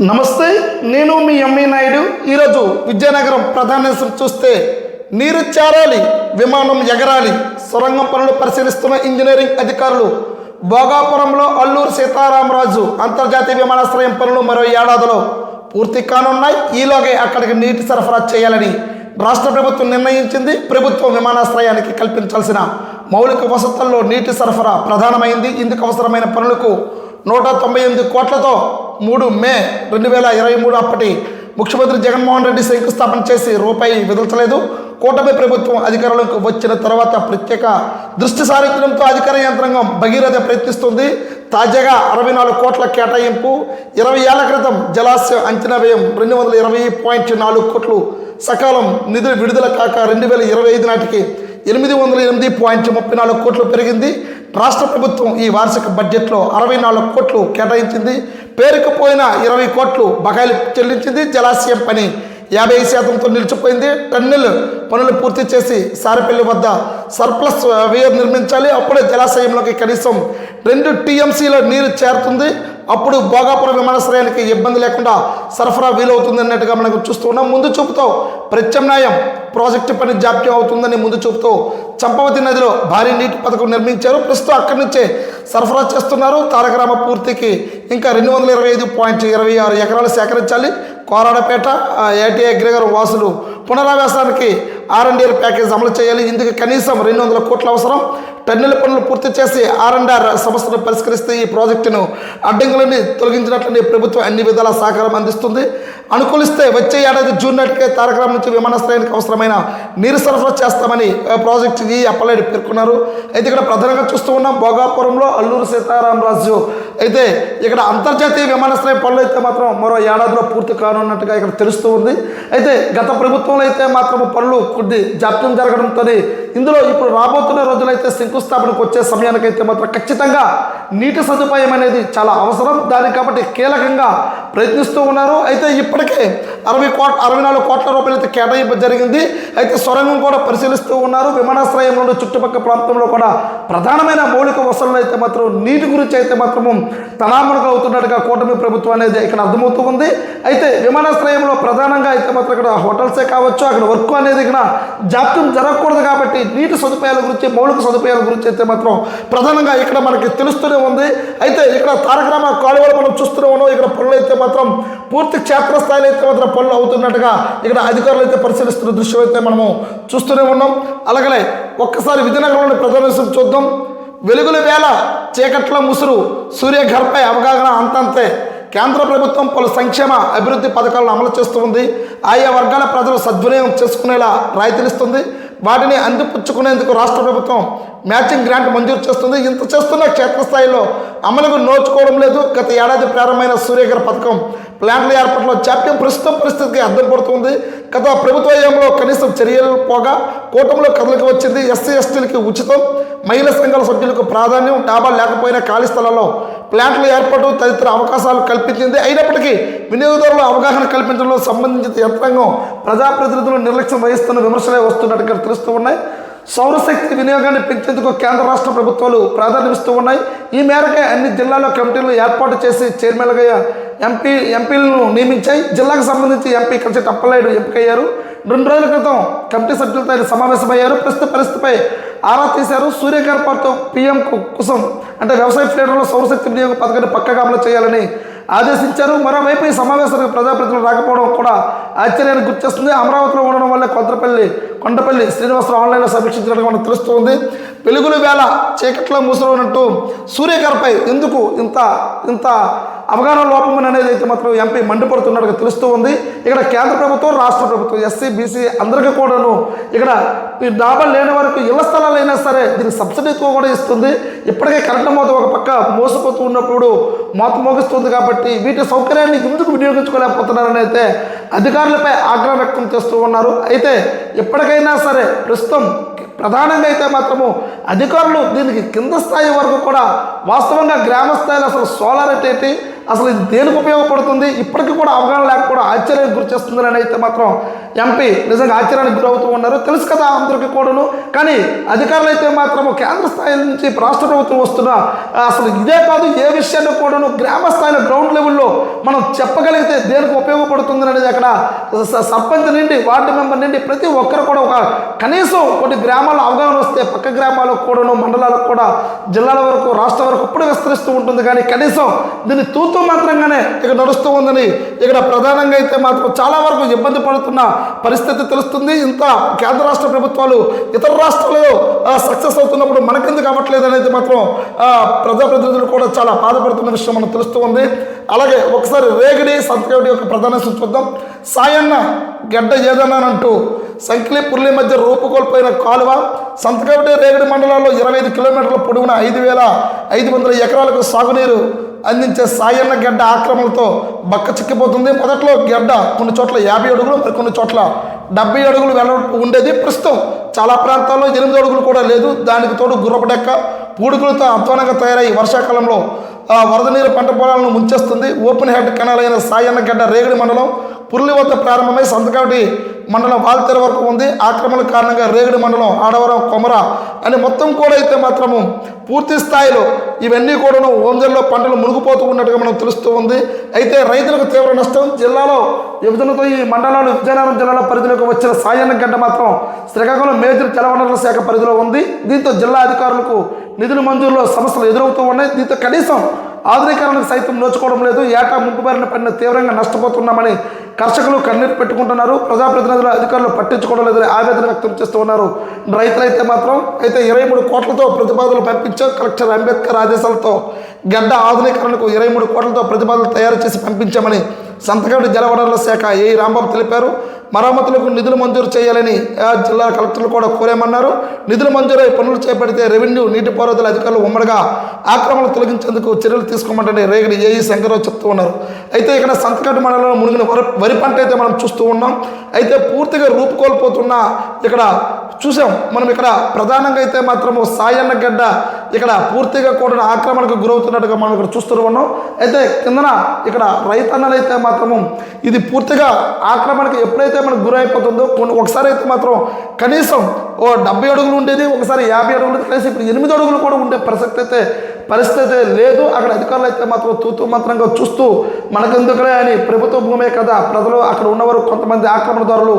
నమస్తే, నేను మీ ఎంఈ నాయుడు. ఈరోజు విజయనగరం ప్రధాన చూస్తే నీరు చేరాలి, విమానం ఎగరాలి, సొరంగం పనులు పరిశీలిస్తున్న ఇంజనీరింగ్ అధికారులు. భోగాపురంలో అల్లూరు సీతారామరాజు అంతర్జాతీయ విమానాశ్రయం పనులు మరో ఏడాదిలో పూర్తి కానున్నాయి. ఈలోగే అక్కడికి నీటి సరఫరా చేయాలని రాష్ట్ర ప్రభుత్వం నిర్ణయించింది. ప్రభుత్వం విమానాశ్రయానికి కల్పించాల్సిన మౌలిక వసతుల్లో నీటి సరఫరా ప్రధానమైంది. ఇందుకు అవసరమైన పనులకు 198 కోట్లతో 3 మే 2023 అప్పటి ముఖ్యమంత్రి జగన్మోహన్ రెడ్డి శంకుస్థాపన చేసి రూపాయి విదల్చలేదు. కూటమి ప్రభుత్వం అధికారంలోకి వచ్చిన తర్వాత ప్రత్యేక దృష్టి సారించడంతో అధికార యంత్రాంగం భగీరథ ప్రయత్నిస్తుంది. తాజాగా 64 కోట్ల కేటాయింపు. 20 ఏళ్ల క్రితం జలాశయ అంచనా వ్యయం 220.4 కోట్లు సకాలం నిధులు విడుదల కాక 2025 నాటికి 808.34 కోట్లు పెరిగింది. రాష్ట్ర ప్రభుత్వం ఈ వార్షిక బడ్జెట్లో 64 కోట్లు కేటాయించింది. పేరుకుపోయిన 20 కోట్లు బకాయిలు చెల్లించింది. జలాశయం పని 50% నిలిచిపోయింది. టన్నెల్ పనులు పూర్తి చేసి సారపల్లి వద్ద సర్ప్లస్ వేయర్ నిర్మించాలి. అప్పుడే జలాశయంలోకి కనీసం 2 టీఎంసీల నీరు చేరుతుంది. అప్పుడు భోగాపురం విమానాశ్రయానికి ఇబ్బంది లేకుండా సరఫరా వీలవుతుంది అన్నట్టుగా మనకు చూస్తూ ఉన్నాం. ముందు చూపుతో ప్రత్యామ్నాయం ప్రాజెక్టు పని జాప్యం అవుతుందని ముందు చూపుతూ చంపావతి నదిలో భారీ నీటి పథకం నిర్మించారు. ప్రస్తుతం అక్కడి నుంచే సరఫరా చేస్తున్నారు. తారకరామ పూర్తికి ఇంకా 225.26 ఎకరాలు సేకరించాలి. కోరాడపేట ఏటీఐ అగ్రగారు వాసులు పునరావాసానికి R&R ప్యాకేజ్ అమలు చేయాలి. ఇందుకు కనీసం 200 కోట్ల అవసరం. టన్నెల్ పనులు పూర్తి చేసి R&R సమస్యను పరిష్కరిస్తే ఈ ప్రాజెక్టును అడ్డంకులని తొలగించినట్లని ప్రభుత్వం అన్ని విధాల సహకారం అందిస్తుంది. అనుకూలిస్తే వచ్చే ఏడాది జూన్ నాటికే తారకరామ నుంచి విమానాశ్రయానికి అవసరమైన నీరు సరఫరా చేస్తామని ప్రాజెక్టు అప్పలేడు పేర్కొన్నారు. అయితే ఇక్కడ ప్రధానంగా చూస్తూ ఉన్నాం భోగాపురంలో అల్లూరు సీతారామరాజు. అయితే ఇక్కడ అంతర్జాతీయ విమానాశ్రయ పనులు అయితే మాత్రం మరో ఏడాదిలో పూర్తి కానున్నట్టుగా ఇక్కడ తెలుస్తూ ఉంది. అయితే గత ప్రభుత్వంలో అయితే మాత్రం పనులు కొద్ది జాప్యం జరగడంతో ఇందులో ఇప్పుడు రాబోతున్న రోజులైతే శంకుస్థాపనకు వచ్చే సమయానికైతే మాత్రం ఖచ్చితంగా నీటి సదుపాయం అనేది చాలా అవసరం. దానికి కాబట్టి కీలకంగా ప్రయత్నిస్తూ ఉన్నారు. అయితే ఇప్పటికే 64 కోట్ల రూపాయలు అయితే కేటాయింపు జరిగింది. అయితే సొరంగం కూడా పరిశీలిస్తూ ఉన్నారు. విమానాశ్రయం నుండి చుట్టుపక్కల ప్రాంతంలో కూడా ప్రధానమైన మౌలిక వసతులు అయితే మాత్రం నీటి గురించి అయితే మాత్రము తనామనకు అవుతున్నట్టుగా కూటమి ప్రభుత్వం అనేది ఇక్కడ అర్థమవుతూ ఉంది. అయితే విమానాశ్రయంలో ప్రధానంగా అయితే మాత్రం ఇక్కడ హోటల్సే కావచ్చు, అక్కడ వర్క్ అనేది ఇక్కడ జాప్యం జరగకూడదు. కాబట్టి నీటి సదుపాయాల గురించి మౌలిక సదుపాయాల గురించి అయితే మాత్రం ప్రధానంగా ఇక్కడ మనకి తెలుస్తూనే ఉంది. అయితే ఇక్కడ తారకరామ కాలువలు మనం చూస్తూనే ఉన్నాం. ఇక్కడ పనులు అయితే మాత్రం పూర్తి క్షేత్రస్థాయిలో అయితే మాత్రం పనులు అవుతున్నట్టుగా ఇక్కడ అధికారులు అయితే పరిశీలిస్తున్న దృశ్యం అయితే మనము చూస్తూనే ఉన్నాం. అలాగనే ఒక్కసారి విజయనగరంలోని ప్రధాన విషయం చూద్దాం. వెలుగుల వేళ చీకట్ల ముసురు, సూర్యఘర్పై అవగాహన అంతంతే. కేంద్ర ప్రభుత్వం పలు సంక్షేమ అభివృద్ధి పథకాలను అమలు చేస్తూ ఉంది. ఆయా వర్గాల ప్రజలు సద్వినియోగం చేసుకునేలా రాయితీలిస్తుంది. వాటిని అందిపుచ్చుకునేందుకు రాష్ట్ర ప్రభుత్వం మ్యాచింగ్ గ్రాంట్ మంజూరు చేస్తుంది. ఇంత చేస్తున్న క్షేత్రస్థాయిలో అమలుకు నోచుకోవడం లేదు. గత ఏడాది ప్రారంభమైన సూర్యఘర్ పథకం ప్లాంట్ల ఏర్పాటులో జాప్యం ప్రస్తుతం పరిస్థితికి అద్దం పడుతుంది. గత ప్రభుత్వ హయాంలో కనీసం చర్యలు పోగా కూటమిలో కదలికి వచ్చింది. ఎస్సీ ఎస్టీలకి ఉచితం, మహిళా సంఘాల సభ్యులకు ప్రాధాన్యం, డాబాలు లేకపోయినా ఖాళీ స్థలాల్లో ప్లాంట్ల ఏర్పాటు తదితర అవకాశాలు కల్పించింది. అయినప్పటికీ వినియోగదారుల అవగాహన కల్పించడంలో సంబంధించిన యంత్రాంగం ప్రజాప్రతినిధులు నిర్లక్ష్యం వహిస్తున్న విమర్శలే వస్తున్నట్టుగా తెలుస్తూ ఉన్నాయి. సౌరశక్తి వినియోగాన్ని పెంచేందుకు కేంద్ర రాష్ట్ర ప్రభుత్వాలు ప్రాధాన్యమిస్తూ ఉన్నాయి. ఈ మేరకే అన్ని జిల్లాల్లో కమిటీలను ఏర్పాటు చేసి చైర్మన్లుగా ఎంపీలను నియమించాయి. జిల్లాకు సంబంధించి ఎంపీ కలిసి అప్పలనాయుడు ఎంపికయ్యారు. 2 రోజుల క్రితం కమిటీ సభ్యులతో ఆయన సమావేశమయ్యారు. ప్రస్తుత పరిస్థితిపై ఆరా తీశారు. సూర్యఘర్ పథకం PM కుసుమ్ అంటే వ్యవసాయ ఫీడర్లో సౌరశక్తి వినియోగ పథకాన్ని పక్కగా అమలు చేయాలని ఆదేశించారు. మరోవైపు ఈ సమావేశానికి ప్రజాప్రతినిధులు రాకపోవడం కూడా ఆశ్చర్యాన్ని గుర్తిస్తుంది. అమరావతిలో ఉండడం వల్ల కొండపల్లి శ్రీనివాసరావు ఆన్లైన్లో సమీక్షించడానికి మనకు తెలుస్తుంది. వెలుగుల వేళ చీకట్లో ముసురున్నట్టు సూర్యఘర్పై ఎందుకు ఇంత అవగాహన లోపం అనేది అయితే మాత్రం ఎంపీ మండిపడుతున్నట్టుగా తెలుస్తూ ఉంది. ఇక్కడ కేంద్ర ప్రభుత్వం, రాష్ట్ర ప్రభుత్వం, ఎస్సీ బీసీ అందరికీ కూడాను ఇక్కడ ఈ డాబాలు లేని వరకు ఇళ్ల స్థలాలు అయినా సరే దీనికి సబ్సిడీతో కూడా ఇస్తుంది. ఇప్పటికే కరెంటు మోత ఒక పక్క మోసపోతూ ఉన్నప్పుడు మోత మోగిస్తుంది. కాబట్టి వీటి సౌకర్యాన్ని ఎందుకు వినియోగించుకోలేకపోతున్నారని అయితే అధికారులపై ఆగ్రహం వ్యక్తం చేస్తూ ఉన్నారు. అయితే ఎప్పటికైనా సరే ప్రస్తుతం ప్రధానంగా అయితే మాత్రము అధికారులు దీనికి కింద స్థాయి వరకు కూడా వాస్తవంగా గ్రామ స్థాయిలో అసలు సోలార్ ఏంటి, అసలు ఇది దేనికి ఉపయోగపడుతుంది, ఇప్పటికీ కూడా అవగాహన లేకపోవడం ఆశ్చర్యానికి గురి చేస్తుందని అయితే మాత్రం ఎంపీ నిజంగా ఆశ్చర్యానికి గురవుతూ ఉన్నారు. తెలుసు కదా అందరికీ కూడాను. కానీ అధికారులు అయితే మాత్రము కేంద్ర స్థాయి నుంచి రాష్ట్ర ప్రభుత్వం వస్తున్న అసలు ఇదే కాదు ఏ విషయాన్ని కూడాను గ్రామ స్థాయిలో గ్రౌండ్ లెవెల్లో మనం చెప్పగలిగితే దేనికి ఉపయోగపడుతుంది అనేది అక్కడ సర్పంచ్ నుండి వార్డు మెంబర్ నుండి ప్రతి ఒక్కరు కూడా ఒక కనీసం కొన్ని గ్రామాల్లో అవగాహన వస్తే పక్క గ్రామాలకు కూడాను మండలాలకు కూడా జిల్లాల వరకు రాష్ట్ర వరకు ఇప్పుడు విస్తరిస్తూ ఉంటుంది. కానీ కనీసం దీన్ని తూతూ మాత్రంగానే ఇక నడుస్తూ ఉందని ఇక్కడ ప్రధానంగా అయితే మాత్రం చాలా వరకు ఇబ్బంది పడుతున్న పరిస్థితి తెలుస్తుంది. ఇంత కేంద్ర రాష్ట్ర ప్రభుత్వాలు ఇతర రాష్ట్రాల్లో సక్సెస్ అవుతున్నప్పుడు మనకెందుకు అవ్వట్లేదు అనేది మాత్రం ప్రజాప్రతినిధులు కూడా చాలా బాధపడుతున్న విషయం మనకు తెలుస్తూ ఉంది. అలాగే ఒకసారి రేగిడి సంతకవిడి యొక్క ప్రధాన చూద్దాం. సాయన్న గడ్డ ఏదన్నానంటూ సంకిలి పుర్లి మధ్య రూపుకోల్పోయిన కాలువ సంతకవిడి రేగిడి మండలాల్లో 25 కిలోమీటర్ల పొడవున 5,500 ఎకరాలకు సాగునీరు అందించే సాయన్న గడ్డ ఆక్రమణలతో బక్క చిక్కిపోతుంది. మొదట్లో గడ్డ కొన్ని చోట్ల 50 అడుగులు మరికొన్ని చోట్ల 70 అడుగులు వెడల్పు ఉండేది. ప్రస్తుతం చాలా ప్రాంతాల్లో 8 అడుగులు కూడా లేదు. దానికి తోడు గుర్రపడెక్క పూడుకులతో అధ్వానంగా తయారై వర్షాకాలంలో వరద నీరు పంట పొలాలను ముంచేస్తుంది. ఓపెన్ హెడ్ కెనాల్ అయిన సాయన్న గడ్డ రేగిడి మండలం పుర్లి వద్ద ప్రారంభమై సంతకవిడి మండలం వాల్తెర వరకు ఉంది. ఆక్రమణ కారణంగా రేగిడి మండలం ఆడవరం కొమర అని మొత్తం కూడా అయితే మాత్రము పూర్తి స్థాయిలో ఇవన్నీ కూడాను ఓంజల్లో పంటలు మునిగిపోతూ ఉన్నట్టుగా మనం తెలుస్తూ ఉంది. అయితే రైతులకు తీవ్ర నష్టం. జిల్లాలో విభజనతో ఈ మండలాలు విజయనగరం జిల్లాల పరిధిలోకి వచ్చిన సాయన్న గడ్డ మాత్రం శ్రీకాకుళం మేజర్ జలవనరుల శాఖ పరిధిలో ఉంది. దీంతో జిల్లా అధికారులకు నిధుల మంజూరులో సమస్యలు ఎదురవుతూ ఉన్నాయి. దీంతో కనీసం ఆధునీకరణకు సైతం నోచుకోవడం లేదు. ఏటా ముంపుబారిన పడిన తీవ్రంగా నష్టపోతున్నామని కర్షకులు కన్నీరు పెట్టుకుంటున్నారు. ప్రజాప్రతినిధులు అధికారులు పట్టించుకోవడం లేదని ఆవేదన వ్యక్తం చేస్తూ ఉన్నారు. రైతులైతే మాత్రం 23 కోట్లతో ప్రతిపాదనలు పంపించారు. కలెక్టర్ అంబేద్కర్ ఆదేశాలతో గడ్డ ఆధునీకరణకు 23 కోట్లతో ప్రతిపాదనలు తయారు చేసి పంపించామని సంతకవిడి జలవనరుల శాఖ ఏ రాంబాబు తెలిపారు. మరమ్మతులకు నిధులు మంజూరు చేయాలని జిల్లా కలెక్టర్లు కూడా కోరామన్నారు. నిధులు మంజూరై పనులు చేపడితే రెవెన్యూ నీటిపారుదల అధికారులు ఉమ్మడిగా ఆక్రమణలు తొలగించేందుకు చర్యలు తీసుకోమంటే రేగిడి ఏఈ శంకర్రావు చెప్తూ ఉన్నారు. అయితే ఇక్కడ సంతకవిడి మండలంలో మునిగిన వరి పంట అయితే మనం చూస్తూ ఉన్నాం. అయితే పూర్తిగా రూపుకోల్పోతున్న ఇక్కడ చూసాం మనం. ఇక్కడ ప్రధానంగా అయితే మాత్రము సాయన్న గడ్డ ఇక్కడ పూర్తిగా కూడా ఆక్రమణకు గురవుతున్నట్టుగా మనం ఇక్కడ చూస్తూ ఉన్నాం. అయితే కిందన ఇక్కడ రైతన్నలు అయితే మాత్రము ఇది పూర్తిగా ఆక్రమణకు ఎప్పుడైతే మనకు గురైపోతుందో ఒకసారి అయితే మాత్రం కనీసం 70 అడుగులు ఉండేది, ఒకసారి 50 అడుగులు, కనీసం ఇప్పుడు 8 అడుగులు కూడా ఉండే పరిస్థితి లేదు. అక్కడ అధికారులు అయితే మాత్రం తూతూ మంత్రంగా చూస్తూ మనకెందుకులే అని ప్రభుత్వ భూమే కదా ప్రజలు అక్కడ ఉన్నవారు కొంతమంది ఆక్రమణదారులు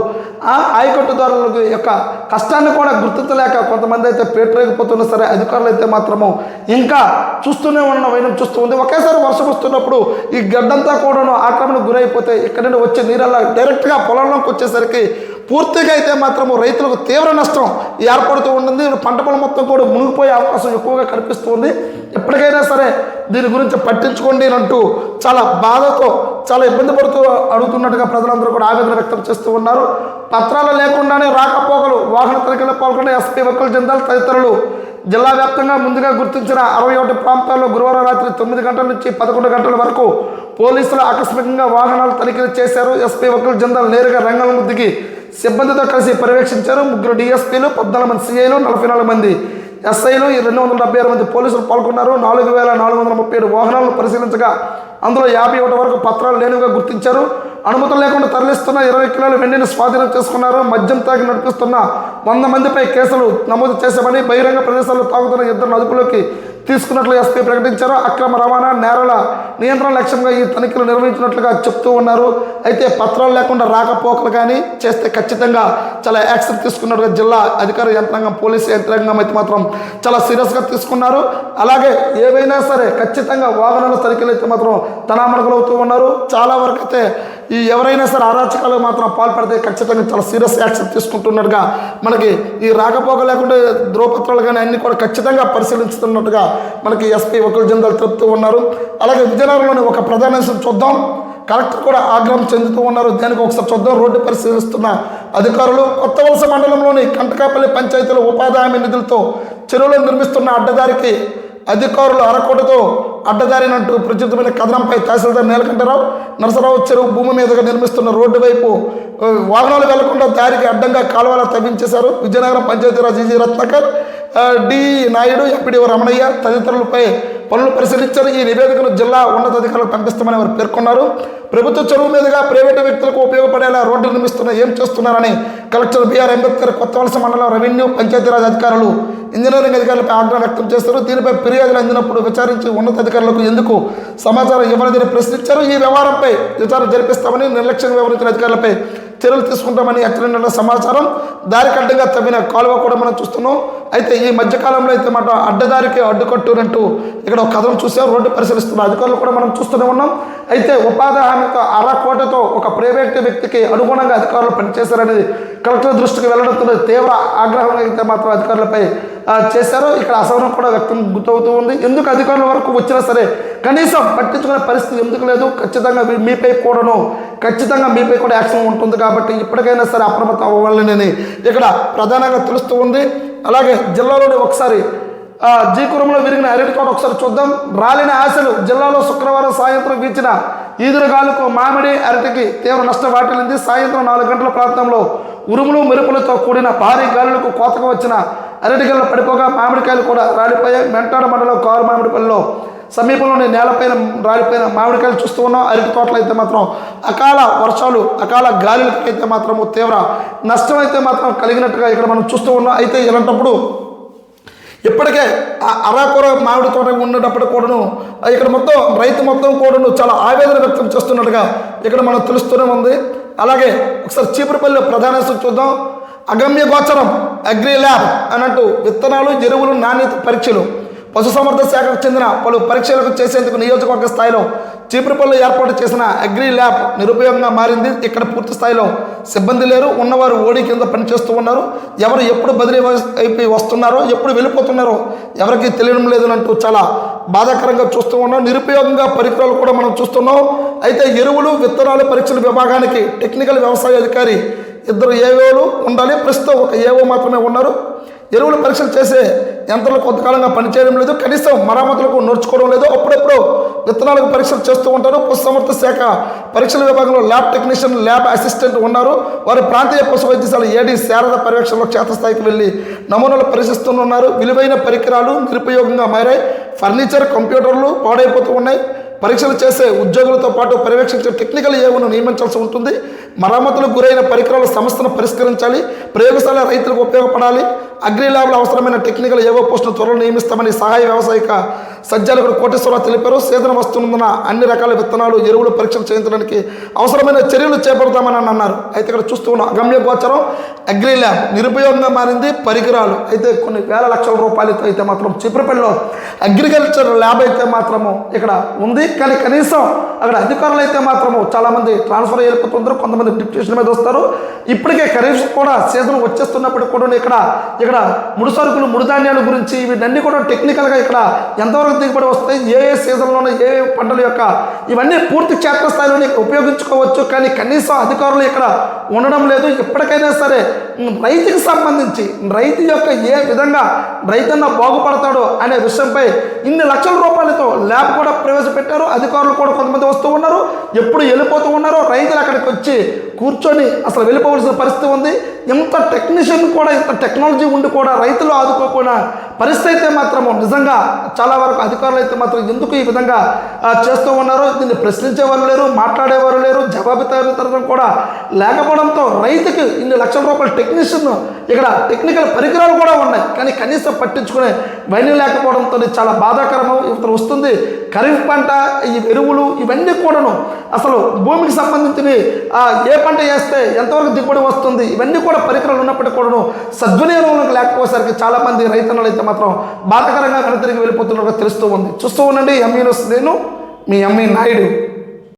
ఆయకట్టుదారుల యొక్క కష్టాన్ని కూడా గుర్తించలేక కొంతమంది అయితే పేటరేగిపోతున్నా సరే అధికారులు అయితే మాత్రము ఇంకా చూస్తూనే ఉన్న వైనం చూస్తూ ఉంది. ఒకేసారి వర్షం వస్తున్నప్పుడు ఈ గడ్డంతా కూడాను ఆక్రమణకు గురైపోతే ఇక్కడ నుండి వచ్చే నీరల్లా డైరెక్ట్గా పొలంలోకి వచ్చేసరికి పూర్తిగా అయితే మాత్రము రైతులకు తీవ్ర నష్టం ఏర్పడుతూ ఉంటుంది. పంట పొలం మొత్తం కూడా మునిగిపోయే అవకాశం ఎక్కువగా కనిపిస్తుంది. ఎప్పటికైనా సరే దీని గురించి పట్టించుకోండి అంటూ చాలా బాధతో చాలా ఇబ్బంది పడుతూ అడుగుతున్నట్టుగా ప్రజలందరూ కూడా ఆవేదన వ్యక్తం చేస్తూ ఉన్నారు. పత్రాలు లేకుండానే రాకపోకలు వాహన తనిఖీలో పాల్గొన్న ఎస్పీ వకుల్ జిందాల్ తదితరులు జిల్లా వ్యాప్తంగా ముందుగా గుర్తించిన 61 ప్రాంతాల్లో గురువారం రాత్రి 9 గంటల నుంచి 11 గంటల వరకు పోలీసులు ఆకస్మికంగా వాహనాలు తనిఖీలు చేశారు. ఎస్పీ వకుల్ జిందాల్ నేరుగా రంగంలో దిగి సిబ్బందితో కలిసి పర్యవేక్షించారు. 3 DSPలు, 14 మంది CIలు, 44 మంది SIలు, 276 మంది పోలీసులు పాల్గొన్నారు. 4,437 వాహనాలను పరిశీలించగా అందులో 51 వరకు పత్రాలు లేనివిగా గుర్తించారు. అనుమతులు లేకుండా తరలిస్తున్న 20 కిలోల వెండిని స్వాధీనం చేసుకున్నారు. మద్యం తాగి నడిపిస్తున్న 100 మందిపై కేసులు నమోదు చేశామని, బహిరంగ ప్రదేశాల్లో తాగుతున్న 2 అదుపులోకి తీసుకున్నట్లు ఎస్పీ ప్రకటించారు. అక్రమ రవాణా నేరాల నియంత్రణ లక్ష్యంగా ఈ తనిఖీలు నిర్వహించినట్లుగా చెప్తూ ఉన్నారు. అయితే పత్రాలు లేకుండా రాకపోకలు కానీ చేస్తే ఖచ్చితంగా చాలా యాక్షన్ తీసుకున్నట్టుగా జిల్లా అధికార యంత్రాంగం పోలీసు యంత్రాంగం అయితే మాత్రం చాలా సీరియస్గా తీసుకున్నారు. అలాగే ఏవైనా సరే ఖచ్చితంగా వాహనాల తనిఖీలు అయితే మాత్రం తనామణకులవుతూ ఉన్నారు. చాలా వరకు అయితే ఈ ఎవరైనా సరే అరాచకాలు మాత్రం పాల్పడితే ఖచ్చితంగా చాలా సీరియస్ యాక్షన్ తీసుకుంటున్నట్టుగా మనకి ఈ రాకపోక లేకుండా ధ్రువపత్రాలు కానీ అన్ని కూడా ఖచ్చితంగా పరిశీలించుతున్నట్టుగా మనకి ఎస్పీ వకుల్ జిందాల్ తెలుపుతూ ఉన్నారు. అలాగే విజయనగరంలోని ఒక ప్రధాన విషయం చూద్దాం. కలెక్టర్ కూడా ఆగ్రహం చెందుతూ ఉన్నారు. దానికి ఒకసారి చూద్దాం. రోడ్డు పరిశీలిస్తున్న అధికారులు కొత్త వలస మండలంలోని కంటకాపల్లి పంచాయతీలో ఉపాధి హామీ నిధులతో చెరువులు నిర్మిస్తున్న అడ్డదారికి అధికారులు అరకోటతో అడ్డదారినంటూ ప్రచురితమైన కథనంపై తహసీల్దార్ నీలకంఠరావు నరసరావు చెరువు భూమి మీదుగా నిర్మిస్తున్న రోడ్డు వైపు వాహనాలు వెళ్లకుండా దారికి అడ్డంగా కాలువల తవ్వించేశారు. విజయనగరం పంచాయతీరాజ్ ఈజీ రత్నాకర్, డి నాయుడు, ఎంపీడీ రమణయ్య తదితరులపై పనులు పరిశీలించారు. ఈ నివేదికను జిల్లా ఉన్నతాధికారులకు పంపిస్తామని వారు పేర్కొన్నారు. ప్రభుత్వ చెరువు మీదుగా ప్రైవేటు వ్యక్తులకు ఉపయోగపడేలా రోడ్డు నిర్మిస్తున్న ఏం చేస్తున్నారని కలెక్టర్ బిఆర్ అంబేద్కర్ కొత్తవలస మండలం రెవెన్యూ పంచాయతీరాజ్ అధికారులు ఇంజనీరింగ్ అధికారులపై ఆగ్రహం వ్యక్తం చేస్తారు. దీనిపై ఫిర్యాదులు అందినప్పుడు విచారించి ఉన్నతాధికారులకు ఎందుకు సమాచారం ఇవ్వలేదని ప్రశ్నించారు. ఈ వ్యవహారంపై విచారణ జరిపిస్తామని నిర్లక్ష్యంగా వ్యవహరించిన అధికారులపై చర్యలు తీసుకుంటామని హెచ్చరించిన సమాచారం. దారికి అడ్డంగా తవ్విన కాలువ కూడా మనం చూస్తున్నాం. అయితే ఈ మధ్యకాలంలో అయితే మాట అడ్డదారికి అడ్డుకట్టునంటూ ఇక్కడ ఒక కథను చూసాం. రోడ్డు పరిశీలిస్తున్న అధికారులు కూడా మనం చూస్తూనే ఉన్నాం. అయితే ఉపాధి హామీతో 1/2 కోటితో ఒక ప్రైవేట్ వ్యక్తికి అనుగుణంగా అధికారులు పనిచేశారనేది కలెక్టర్ దృష్టికి వెళ్లడంతో తీవ్ర ఆగ్రహం అయితే మాత్రం అధికారులపై చేశారు. ఇక్కడ అసహనం కూడా వ్యక్తం గుర్తవుతూ ఉంది. ఎందుకు అధికారుల వరకు వచ్చినా సరే కనీసం పట్టించుకునే పరిస్థితి ఎందుకు లేదు? ఖచ్చితంగా మీపై కూడా యాక్షన్ ఉంటుంది కాబట్టి ఇప్పటికైనా సరే అప్రమత్తం అవ్వాలని ఇక్కడ ప్రధానంగా తెలుస్తూ ఉంది. అలాగే జిల్లాలోని ఒకసారి జీకురంలో విరిగిన అరటి తోట ఒకసారి చూద్దాం. రాలిన ఆశలు. జిల్లాలో శుక్రవారం సాయంత్రం వీచిన ఈదురుగాలుకు మామిడి అరటికి తీవ్ర నష్టం వాటిల్లింది. సాయంత్రం 4 గంటల ప్రాంతంలో ఉరుములు మెరుపులతో కూడిన భారీ గాలులకు కోతకు వచ్చిన అరటిగల్లో పడిపోగా మామిడికాయలు కూడా రాలిపోయాయి. మెంటాడ మండలం కారు మామిడిపల్లిలో సమీపంలోని నేలపైన రాలిపోయిన మామిడికాయలు చూస్తూ ఉన్నాం. అరటి తోటలు అయితే మాత్రం అకాల వర్షాలు, అకాల గాలులకి అయితే మాత్రము తీవ్ర నష్టం అయితే మాత్రం కలిగినట్టుగా ఇక్కడ మనం చూస్తూ ఉన్నాం. అయితే ఇలాంటప్పుడు ఇప్పటికే అరాకొర మామిడి తోట ఉండేటప్పుడు కూడాను ఇక్కడ రైతు మొత్తం కూడాను చాలా ఆవేదన వ్యక్తం చేస్తున్నట్టుగా ఇక్కడ మనం తెలుస్తూనే ఉంది. అలాగే ఒకసారి చీపురుపల్లి ప్రధాన చూద్దాం. అగమ్య గోచరం అగ్రి ల్యాబ్ అన్నట్టు విత్తనాలు, ఎరువులు, నాణ్యత పరీక్షలు పశుసంవర్ధక శాఖకు చెందిన పలు పరీక్షలకు చేసేందుకు నియోజకవర్గ స్థాయిలో చీపురుపల్లి ఏర్పాటు చేసిన అగ్రి ల్యాబ్ నిరుపయోగంగా మారింది. ఇక్కడ పూర్తి స్థాయిలో సిబ్బంది లేరు. ఉన్నవారు ఓడి కింద పనిచేస్తూ ఉన్నారు. ఎవరు ఎప్పుడు బదిలీ అయిపోయి వస్తున్నారో, ఎప్పుడు వెళ్ళిపోతున్నారో ఎవరికి తెలియడం లేదు అంటూ చాలా బాధాకరంగా చూస్తూ ఉన్నాం. నిరుపయోగంగా పరికరాలు కూడా మనం చూస్తున్నాం. అయితే ఎరువులు, విత్తనాలు పరీక్షల విభాగానికి టెక్నికల్ వ్యవసాయ అధికారి 2 ఏవోలు ఉండాలి. ప్రస్తుతం ఒక ఏవో మాత్రమే ఉన్నారు. ఎరువులు పరీక్షలు చేసే యంత్రాలు కొంతకాలంగా పనిచేయడం లేదు. కనీసం మరమ్మతులకు నోర్చుకోవడం లేదు. అప్పుడప్పుడు విత్తనాలకు పరీక్షలు చేస్తూ ఉంటారు. పశుసంవర్ధక శాఖ పరీక్షల విభాగంలో ల్యాబ్ టెక్నీషియన్, ల్యాబ్ అసిస్టెంట్ ఉన్నారు. వారు ప్రాంతీయ పశు వైద్యశాల ఏడీ శారద పర్యవేక్షణలో క్షేత్రస్థాయికి వెళ్ళి నమూనాలు పరీక్షిస్తున్నారు. విలువైన పరికరాలు నిరుపయోగంగా మారాయి. ఫర్నిచర్, కంప్యూటర్లు పాడైపోతూ ఉన్నాయి. పరీక్షలు చేసే ఉద్యోగులతో పాటు పర్యవేక్షించే టెక్నికల్ ఏవోను నియమించాల్సి ఉంటుంది. మరమ్మతులకు గురైన పరికరాల సమస్యను పరిష్కరించాలి. ప్రయోగశాల రైతులకు ఉపయోగపడాలి. అగ్రి ల్యాబ్లో అవసరమైన టెక్నికల్ ఏవో పోస్టును త్వరలో నియమిస్తామని సహాయ వ్యవసాయక సంచాలకుడు కోటేశ్వరరావు తెలిపారు. సీజన్ వస్తున్నందున అన్ని రకాల విత్తనాలు, ఎరువులు పరీక్షలు చేయించడానికి అవసరమైన చర్యలు చేపడతామని అన్నారు. అయితే ఇక్కడ చూస్తూ ఉన్న అగమ్య గోచరం అగ్రి ల్యాబ్ నిరుపయోగంగా మారింది. పరికరాలు అయితే కొన్ని వేల లక్షల రూపాయలతో అయితే మాత్రం చీపురుపల్లిలో అగ్రికల్చర్ ల్యాబ్ అయితే మాత్రము ఇక్కడ ఉంది. కానీ కనీసం అక్కడ అధికారులు అయితే మాత్రము చాలామంది ట్రాన్స్ఫర్ అయిపోతుంటారు, కొంతమంది డిప్యూటేషన్ మీద వస్తారు. ఇప్పటికే ఖరీఫ్ కూడా సీజన్ వచ్చేస్తున్నప్పటికి కూడా ఇక్కడ ముడి సరుకులు, ముడి ధాన్యాల గురించి వీటన్నీ కూడా టెక్నికల్గా ఇక్కడ ఎంతవరకు దిగుబడి వస్తాయి, ఏ సీజన్లోనే ఏ పంటల యొక్క ఇవన్నీ పూర్తి క్షేత్రస్థాయిలోనే ఉపయోగించుకోవచ్చు. కానీ కనీసం అధికారులు ఇక్కడ ఉండడం లేదు. ఎప్పటికైనా సరే రైతుకి సంబంధించి రైతు యొక్క ఏ విధంగా రైతన్న బాగుపడతాడో అనే విషయంపై ఇన్ని లక్షల రూపాయలతో ల్యాబ్ కూడా ప్రవేశపెట్టారు. అధికారులు కూడా కొంతమంది వస్తూ ఉన్నారు, ఎప్పుడు వెళ్ళిపోతూ ఉన్నారో. రైతులు అక్కడికి వచ్చి కూర్చొని అసలు వెళ్ళిపోవలసిన పరిస్థితి ఉంది. ఇంత టెక్నీషియన్ కూడా, ఇంత టెక్నాలజీ ఉండి కూడా రైతులు ఆదుకోకుండా పరిస్థితి అయితే మాత్రము నిజంగా చాలా వరకు అధికారులు అయితే మాత్రం ఎందుకు ఈ విధంగా చేస్తూ ఉన్నారో దీన్ని ప్రశ్నించేవారు లేరు, మాట్లాడేవారు లేరు, జవాబుదారీతనం కూడా లేకపోవడంతో రైతుకి ఇన్ని లక్షల రూపాయల టెక్నీషియన్, ఇక్కడ టెక్నికల్ పరికరాలు కూడా ఉన్నాయి, కానీ కనీసం పట్టించుకునే వైద్యం లేకపోవడంతో చాలా బాధాకరము ఇతను వస్తుంది. ఖరీఫ్ పంట, ఈ ఎరువులు ఇవన్నీ కూడాను అసలు భూమికి సంబంధించినవి, ఏ పంట వేస్తే ఎంతవరకు దిగుబడి వస్తుంది, ఇవన్నీ కూడా పరికరాలు ఉన్నప్పటికీ కూడాను సద్వినియోగం లేకపోయేసరికి చాలామంది రైతన్నలు అయితే మాత్రం బాధాకరంగా వెనతిరిగి వెళ్ళిపోతున్నట్టుగా తెలుస్తూ ఉంది. చూస్తూ ఉండండి ఎంఈ న్యూస్. నేను మీ ఎంఈ నాయుడు.